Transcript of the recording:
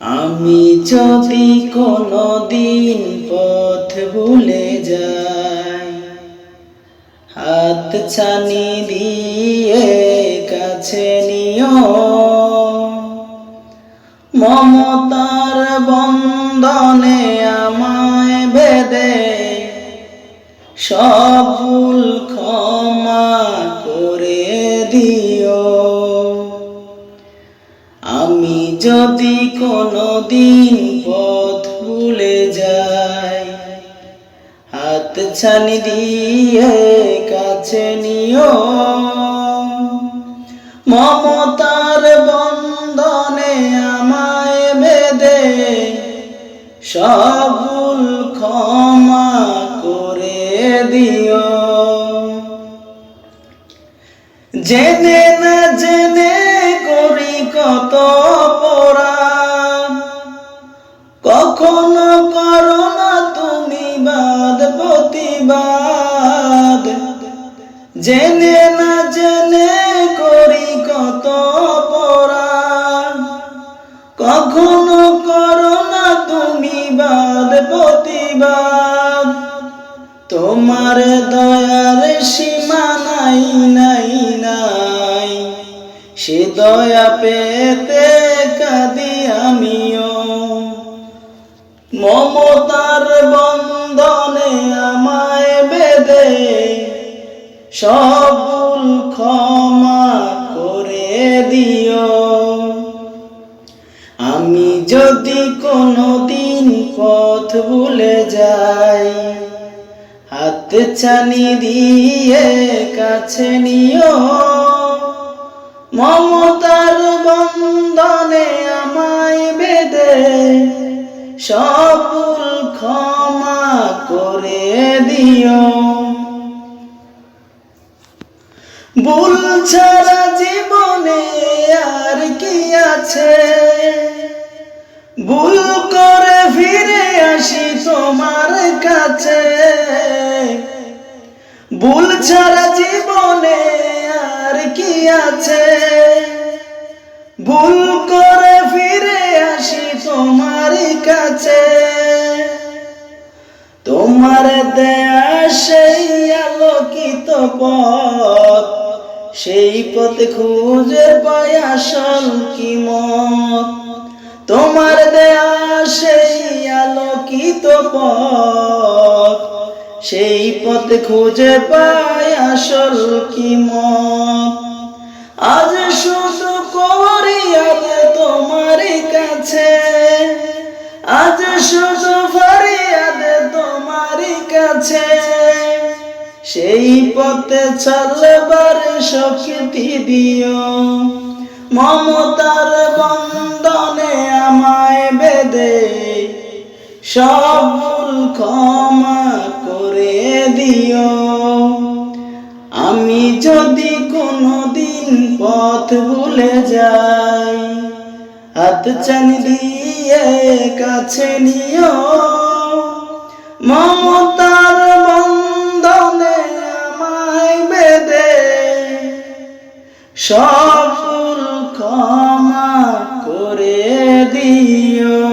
আমি যদি কোনদিন পথ ভুলে যাই, হাত ছানি দিয়ে কাছে নিও, মমতার বন্ধনে আমায় বেঁধে সব ভুল ক্ষমা করে দিও। আমি যদি কোনদিন পথ ভুলে যাই, হাত ছানি দিয়ে কাছে নিও, মমতার বন্ধনে আমায় বেঁধে সব ভুল ক্ষমা করে দিও। জেনে না জেনে করি কত অপরাধ, কখনো করো না তুমি বাদ প্রতিবাদ। জেনে না জেনে করি কত অপরাধ, কখনো করো না তুমি বাদ প্রতিবাদ। তোমার দয়ার সীমা নাই নাই নাই, সে দয়া পেতে কাঁদি আমিও। মমতার বন্ধনে আমায় বেঁধে সব ভুল ক্ষমা করে দিও। আমি যদি কোনদিন পথ ভুলে যাই, হাত ছানি দিয়ে কাছে নিও, মমতার বন্ধনে আমায় বেঁধে সব ভুল ক্ষমা করে দিও। ভুল ছাড়া জীবনে আর কি আছে, ভুল করে ফিরে আসি তোমার কাছে। ভুল ছাড়া জীবনে আর কি আছে, ভুল করে ফিরে আসি তোমার কাছে। তোমার দেয়া সেই আলোকিত পথ, সেই পথে খুঁজে পাই আসল কি মত। তোমার দেয়া সেই আলোকিত পথ, সেই পথে খুঁজে পাই আসল কি মত। আজ শুধু ফরিয়াদ তোমার কাছে, আজ শুধু ফরিয়াদ তোমার কাছে। সেই পথে চলবার শক্তি দিও, মমতার বন্ধনে আমায় বেঁধে সব ভুল ক্ষমা করে দিও। আমি যদি কোনদিন পথ ভুলে যাই, হাত ছানি দিয়ে কাছে নিও, মমতার বন্ধনে আমায় বেঁধে সব ভুল ক্ষমা করে দিও।